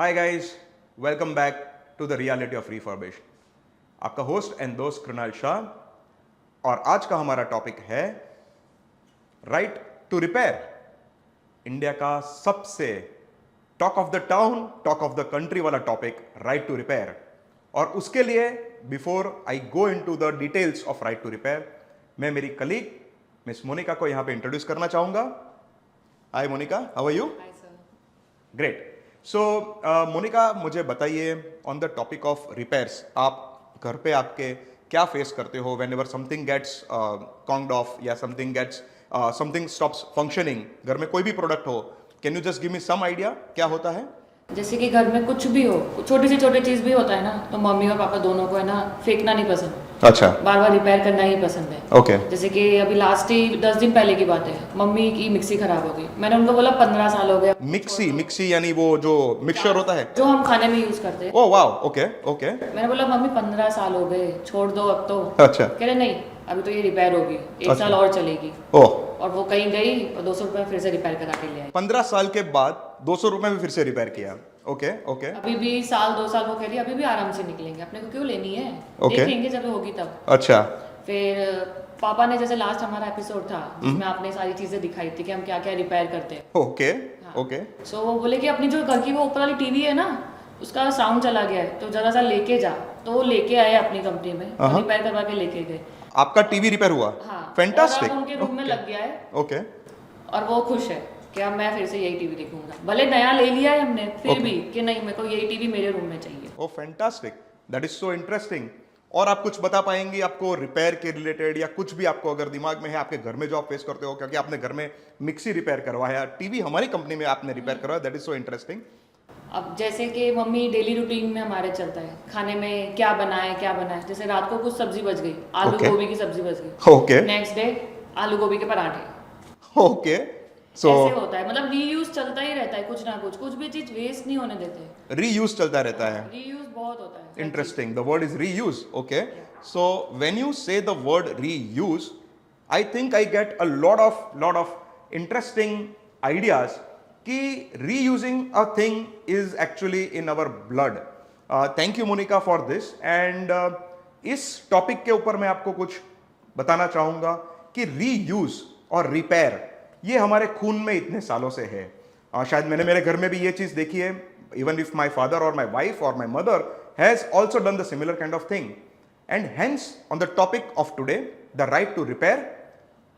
Hi guys, welcome back to the reality of refurbish. आपका host and दोस्त कृणाल शाह और आज का हमारा टॉपिक है राइट टू रिपेयर। इंडिया का सबसे talk of the town, talk of the country वाला टॉपिक राइट टू रिपेयर। और उसके लिए before I go into the details of right to repair, मैं मेरी कलीग मिस मोनिका को यहां पे इंट्रोड्यूस करना चाहूंगा। Hi Monica, how are you? Hi sir. Great. So Monica, मुझे बताइए on the topic of repairs, आप घर पे आपके क्या फेस करते हो whenever something gets conked off या समथिंग स्टॉप्स फंक्शनिंग। घर में कोई भी प्रोडक्ट हो, can you just give me some idea क्या होता है? जैसे कि घर में कुछ भी हो, छोटी से छोटी चीज़ भी होता है ना, तो मम्मी और पापा दोनों को है ना फेंकना नहीं पसंद। अच्छा। बार बार रिपेयर करना ही पसंद है। ओके। जैसे कि अभी लास्ट ही 10 दिन पहले की बात है, मम्मी की मिक्सी खराब हो गई। मैंने उनको बोला 15 साल हो गए। मिक्सी यानी वो जो मिक्सचर होता है जो हम खाने में यूज करते हैं। Oh wow, okay okay. मैंने बोला मम्मी 15 साल हो गए, छोड़ दो अब तो। अच्छा। कह रहे नहीं, अभी तो ये रिपेयर होगी, एक अच्छा। साल और चलेगी। ओह। और वो कहीं गई और 200 रुपये फिर से रिपेयर करा के ले आई। 15 साल के बाद 200 रुपए में फिर से रिपेयर किया। Okay okay. अभी भी साल 2 साल वो कह रही अभी भी आराम से निकलेंगे, अपने को क्यों लेनी है, Okay. देखेंगे जब होगी तब। अच्छा। फिर पापा ने जैसे लास्ट हमारा एपिसोड था जिसमें आपने सारी चीजें दिखाई थी कि हम क्या क्या रिपेयर करते हैं। ओके हाँ। ओके। सो वो बोले कि अपनी जो घर की वो ऊपर वाली टीवी है ना, उसका साउंड चला गया है, तो जरा सा लेके जा। तो वो लेके आए अपनी कंपनी में, रिपेयर करवा के लेके गए। आपका टीवी रिपेयर हुआ? हाँ। फैंटास्टिक। और अब उनके रूम में लग गया है। ओके। और वो खुश है कि अब मैं फिर से यही टीवी देखूंगा, भले नया ले लिया है हमने, फिर Okay. भी कि नहीं मेरे को यही टीवी मेरे रूम में चाहिए। Oh fantastic, that is so interesting. और आप कुछ बता पाएंगी आपको रिपेयर के रिलेटेड या कुछ भी आपको अगर दिमाग में है आपके घर में जो आप फेस करते हो, क्योंकि आपने घर में मिक्सी रिपेयर करवाया, टीवी हमारी कंपनी में आपने रिपेयर करवाया, दैट इज सो इंटरेस्टिंग। अब जैसे कि मम्मी डेली रूटीन में हमारे चलता है खाने में क्या बनाए क्या बनाए। जैसे रात को कुछ सब्जी बच गई, आलू Okay. गोभी की सब्जी बच गई, ओके नेक्स्ट डे आलू गोभी के पराठे। ओके। सो ऐसे होता है, मतलब रीयूज चलता ही रहता है, कुछ ना कुछ भी चीज वेस्ट नहीं होने देते। रीयूज चलता रहता है। रीयूज बहुत होता है। हर Interesting. The word is reuse. Okay. So when you say the word reuse, I think I get a lot of interesting ideas कि reusing a thing is actually in our blood. Thank you Monica for this. And इस topic के ऊपर मैं आपको कुछ बताना चाहूंगा कि reuse और repair ये हमारे खून में इतने सालों से है। शायद मैंने मेरे घर में भी ये चीज देखी है। Even if my father or my wife or my mother has also done the similar kind of thing. And hence, on the topic of today, the right to repair,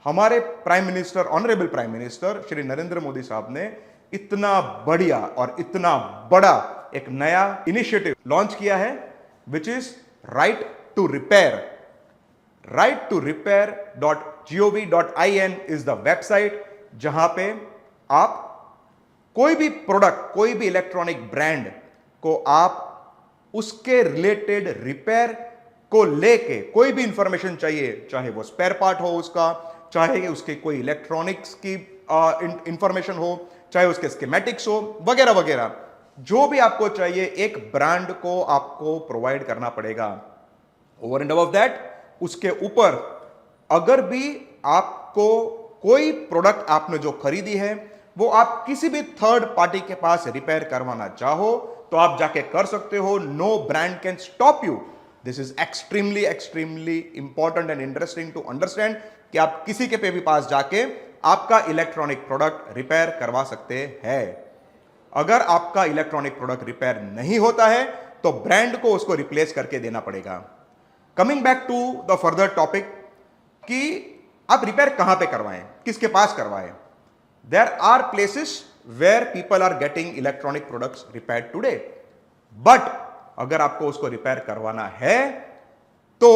हमारे prime minister, honourable prime minister Shri Narendra Modi साहब ने इतना बढ़िया और इतना बड़ा एक नया इनिशिएटिव लॉन्च किया है, which is right to repair. right to repair.gov.in is the website जहां पे आप कोई भी प्रोडक्ट, कोई भी इलेक्ट्रॉनिक ब्रांड को आप उसके रिलेटेड रिपेयर को लेके कोई भी इंफॉर्मेशन चाहिए, चाहे वो स्पेयर पार्ट हो उसका, चाहे उसके कोई इलेक्ट्रॉनिक्स की इंफॉर्मेशन हो, चाहे उसके स्कीमेटिक्स हो, वगैरह वगैरह, जो भी आपको चाहिए एक ब्रांड को आपको प्रोवाइड करना पड़ेगा। ओवर एंड अबव दैट, उसके ऊपर अगर भी आपको कोई प्रोडक्ट आपने जो खरीदी है वो आप किसी भी थर्ड पार्टी के पास रिपेयर करवाना चाहो तो आप जाके कर सकते हो। No brand can stop you. This is extremely important and interesting to understand कि आप किसी के पे भी पास जाके आपका इलेक्ट्रॉनिक प्रोडक्ट रिपेयर करवा सकते हैं। अगर आपका इलेक्ट्रॉनिक प्रोडक्ट रिपेयर नहीं होता है तो ब्रांड को उसको रिप्लेस करके देना पड़ेगा। Coming back to the further topic कि आप रिपेयर कहां पे करवाएं, किसके पास करवाएं। There are places where people are getting electronic products repaired today, but अगर आपको उसको रिपेयर करवाना है तो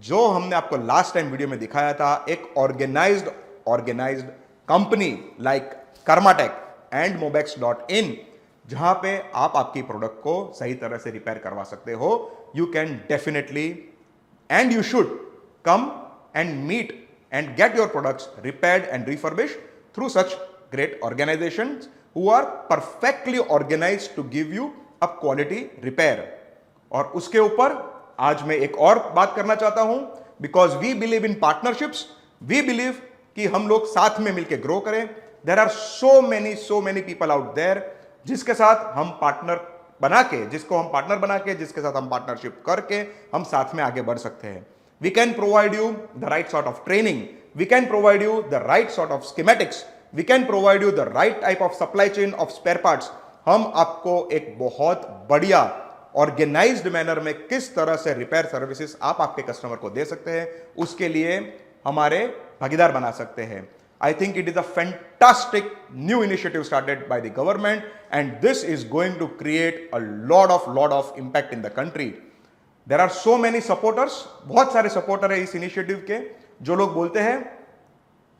जो हमने आपको लास्ट टाइम वीडियो में दिखाया था, एक organized company like Karmatek and mobex.in, जहां पे आप आपकी प्रोडक्ट को सही तरह से रिपेयर करवा सकते हो। You can definitely and you should come and meet and get your products repaired and refurbished through such great organisations who are perfectly organised to give you a quality repair. और उसके ऊपर आज मैं एक और बात करना चाहता हूं, because we believe in partnerships, we believe कि हम लोग साथ में मिलकर ग्रो करें। There are so many people out there जिसके साथ हम पार्टनर बना के, जिसको हम पार्टनर बना के, जिसके साथ हम पार्टनरशिप करके हम साथ में आगे बढ़ सकते हैं. We can provide you the right sort of training, we can provide you the right sort of schematics, we can provide you the right type of supply chain of spare parts. हम आपको एक बहुत बढ़िया organised manner में किस तरह से repair services आप आपके कस्टमर को दे सकते हैं, उसके लिए हमारे भागीदार बना सकते हैं. I think it is a fantastic new initiative started by the government, and this is going to create a lot of impact in the country. There are so many supporters, बहुत सारे सपोर्टर है इस initiative के, जो लोग बोलते हैं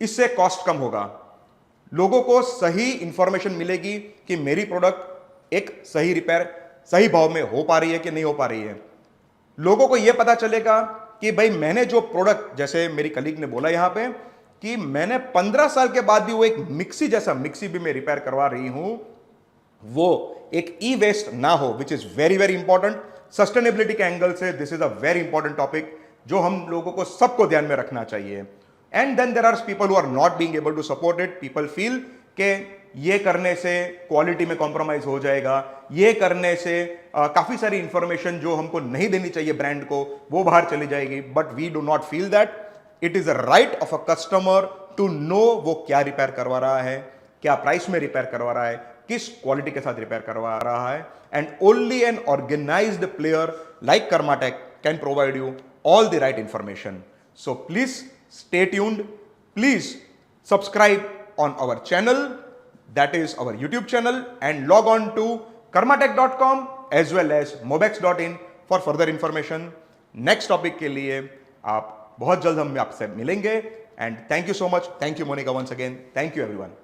इससे कॉस्ट कम होगा, लोगों को सही इंफॉर्मेशन मिलेगी कि मेरी प्रोडक्ट एक सही रिपेयर सही भाव में हो पा रही है कि नहीं हो पा रही है. लोगों को यह पता चलेगा कि भाई मैंने जो प्रोडक्ट, जैसे मेरी कलीग ने बोला यहां पे कि मैंने 15 साल के बाद भी वो एक मिक्सी जैसा मिक्सी भी मैं रिपेयर करवा रही हूं, वो एक ई वेस्ट ना हो, which is very very important. Sustainability के एंगल से this is a very important topic जो हम लोगों को सबको ध्यान में रखना चाहिए. And then there are people who are not being able to support it. People feel के ये करने से क्वालिटी में कॉम्प्रोमाइज हो जाएगा, ये करने से काफी सारी इंफॉर्मेशन जो हमको नहीं देनी चाहिए ब्रांड को वो बाहर चली जाएगी. But we do not feel that. It is a right of a customer to know वो क्या रिपेयर करवा रहा है, क्या प्राइस में रिपेयर करवा रहा है, किस क्वालिटी के साथ रिपेयर करवा रहा है. And only an organized player like Karmatek can provide you all the right information. So please stay tuned, please subscribe on our channel, that is our YouTube channel, and log on to karmatech.com as well as mobex.in for further information. Next topic के लिए आप बहुत जल्द हम आपसे मिलेंगे. And thank you so much. Thank you Monica once again. Thank you everyone.